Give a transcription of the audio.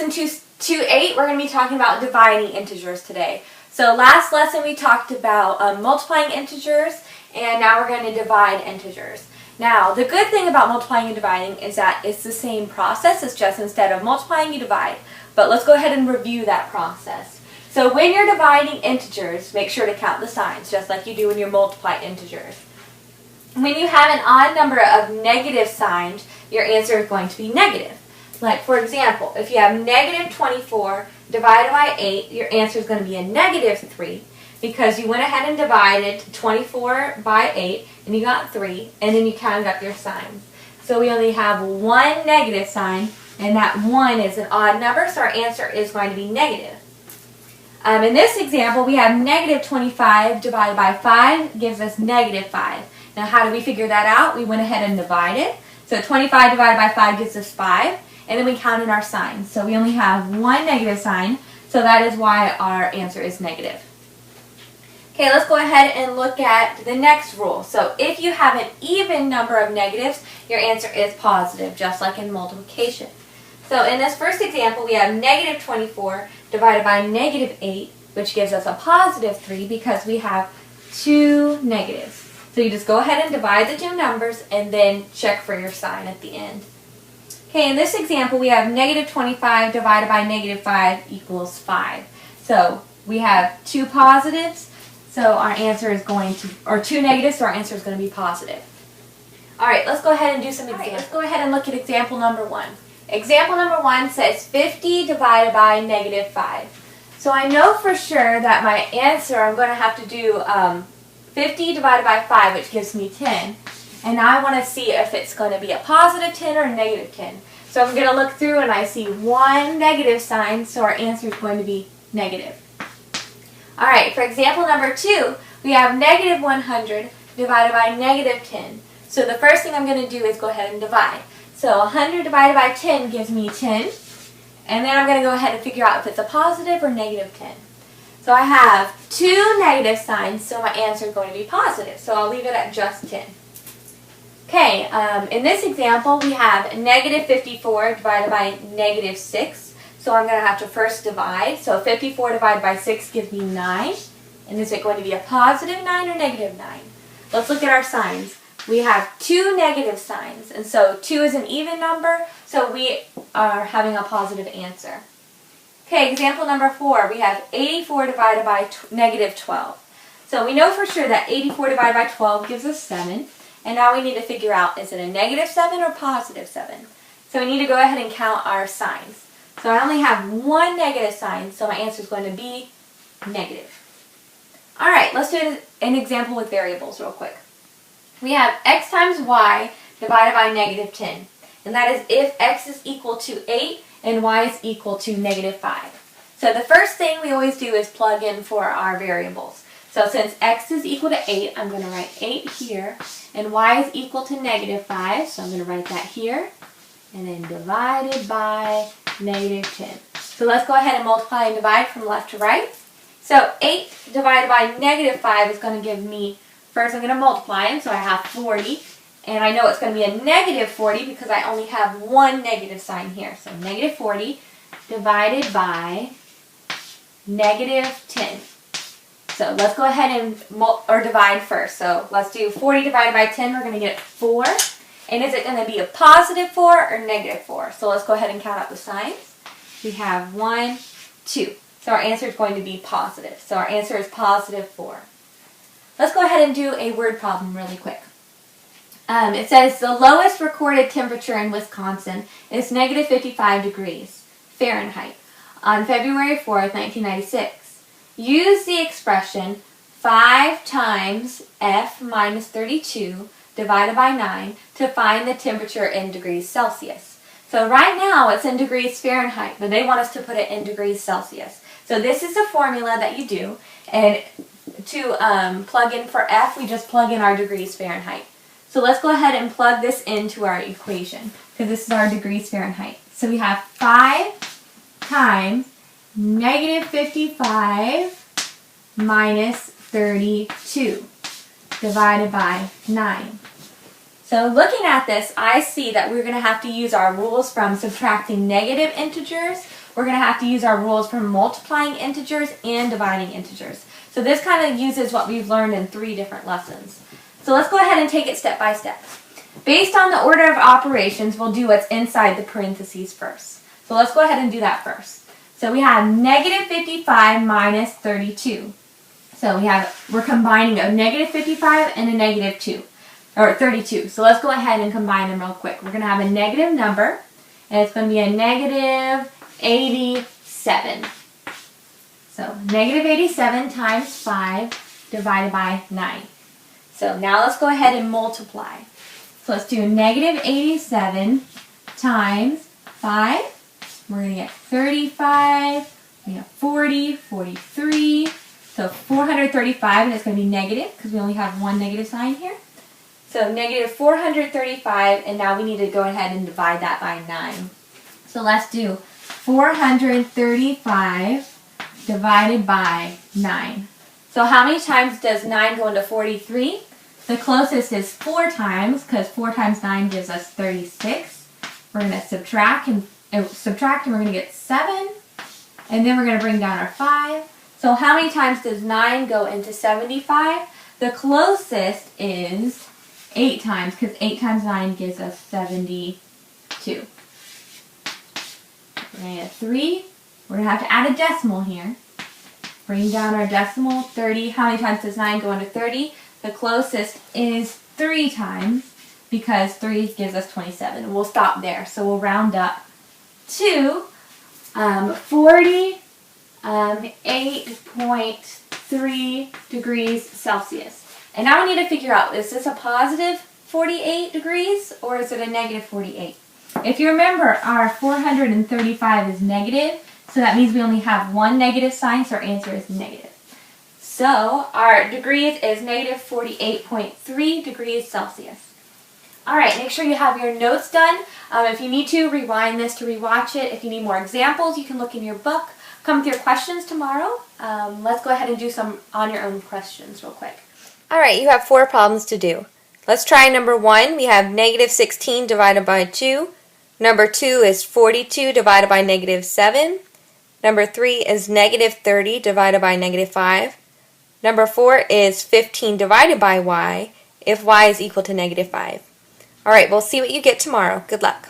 lesson 2.8, we're going to be talking about dividing integers today. So last lesson we talked about multiplying integers, and now we're going to divide integers. Now, the good thing about multiplying and dividing is that it's the same process. It's just instead of multiplying, you divide. But let's go ahead and review that process. So when you're dividing integers, make sure to count the signs, just like you do when you multiply integers. When you have an odd number of negative signs, your answer is going to be negative. Like, for example, if you have negative 24 divided by 8, your answer is going to be a negative 3 because you went ahead and divided 24 by 8 and you got 3, and then you counted up your signs. So we only have one negative sign, and that 1 is an odd number, so our answer is going to be negative. In this example, we have negative 25 divided by 5 gives us negative 5. Now, how do we figure that out? We went ahead and divided. So 25 divided by 5 gives us 5. And then we counted our signs. So we only have one negative sign. So that is why our answer is negative. Okay, let's go ahead and look at the next rule. So if you have an even number of negatives, your answer is positive, just like in multiplication. So in this first example, we have negative 24 divided by negative 8, which gives us a positive 3 because we have two negatives. So you just go ahead and divide the two numbers and then check for your sign at the end. Okay, in this example, we have negative 25 divided by negative 5 equals 5. So we have two positives, so our answer is going to, or two negatives, so our answer is going to be positive. All right, let's go ahead and do some examples. Let's go ahead and look at example number 1. Example number 1 says 50 divided by negative 5. So I know for sure that my answer, I'm going to have to do 50 divided by 5, which gives me 10. And now I want to see if it's going to be a positive 10 or a negative 10. So I'm going to look through and I see one negative sign, so our answer is going to be negative. Alright, for example number 2, we have negative 100 divided by negative 10. So the first thing I'm going to do is go ahead and divide. So 100 divided by 10 gives me 10. And then I'm going to go ahead and figure out if it's a positive or negative 10. So I have two negative signs, so my answer is going to be positive. So I'll leave it at just 10. Okay, in this example, we have negative 54 divided by negative 6. So I'm going to have to first divide. So 54 divided by 6 gives me 9. And is it going to be a positive 9 or negative 9? Let's look at our signs. We have two negative signs. And so 2 is an even number, so we are having a positive answer. Okay, example number 4, we have 84 divided by negative 12. So we know for sure that 84 divided by 12 gives us 7. And now we need to figure out, is it a negative 7 or positive 7? So we need to go ahead and count our signs. So I only have one negative sign, so my answer is going to be negative. Alright, let's do an example with variables real quick. We have x times y divided by negative 10. And that is if x is equal to 8 and y is equal to negative 5. So the first thing we always do is plug in for our variables. So since x is equal to 8, I'm going to write 8 here. And y is equal to negative 5, so I'm going to write that here. And then divided by negative 10. So let's go ahead and multiply and divide from left to right. So 8 divided by negative 5 is going to give me, first I'm going to multiply them, so I have 40. And I know it's going to be a negative 40 because I only have one negative sign here. So negative 40 divided by negative 10. So let's go ahead and divide first. So let's do 40 divided by 10. We're going to get 4. And is it going to be a positive 4 or negative 4? So let's go ahead and count up the signs. We have 1, 2. So our answer is going to be positive. So our answer is positive 4. Let's go ahead and do a word problem really quick. It says the lowest recorded temperature in Wisconsin is negative 55 degrees Fahrenheit on February 4th, 1996. Use the expression 5 times F minus 32 divided by 9 to find the temperature in degrees Celsius. So right now it's in degrees Fahrenheit, but they want us to put it in degrees Celsius. So this is a formula that you do, and to plug in for F, we just plug in our degrees Fahrenheit. So let's go ahead and plug this into our equation, because this is our degrees Fahrenheit. So we have 5 times negative 55 minus 32 divided by 9. So looking at this, I see that we're going to have to use our rules from subtracting negative integers we're going to have to use our rules for multiplying integers and dividing integers. So this kind of uses what we've learned in 3 different lessons. So let's go ahead and take it step by step. Based on the order of operations, we'll do what's inside the parentheses first. So let's go ahead and do that first. So we have negative 55 minus 32. So we're combining a negative 55 and a negative 2, or 32. So let's go ahead and combine them real quick. We're going to have a negative number, and it's going to be a negative 87. So negative 87 times 5 divided by 9. So now let's go ahead and multiply. So let's do negative 87 times 5. We're going to get 35. We have 40, 43. So 435, and it's going to be negative because we only have one negative sign here. So negative 435, and now we need to go ahead and divide that by 9. So let's do 435 divided by 9. So how many times does 9 go into 43? The closest is 4 times, because 4 times 9 gives us 36. We're going to subtract, and we're going to get 7. And then we're going to bring down our 5. So how many times does 9 go into 75? The closest is 8 times, because 8 times 9 gives us 72. We're going to get 3. We're going to have to add a decimal here. Bring down our decimal, 30. How many times does 9 go into 30? The closest is 3 times, because 3 gives us 27. We'll stop there. So we'll round up to 48.3 degrees Celsius. And now we need to figure out, is this a positive 48 degrees or is it a negative 48? If you remember, our 435 is negative, so that means we only have one negative sign, so our answer is negative. So our degrees is negative 48.3 degrees Celsius. Alright, make sure you have your notes done. If you need to, rewind this to rewatch it. If you need more examples, you can look in your book. Come with your questions tomorrow. Let's go ahead and do some on your own questions real quick. Alright, you have 4 problems to do. Let's try number 1. We have negative 16 divided by 2. Number 2 is 42 divided by negative 7. Number 3 is negative 30 divided by negative 5. Number 4 is 15 divided by y if y is equal to negative 5. Alright, we'll see what you get tomorrow. Good luck.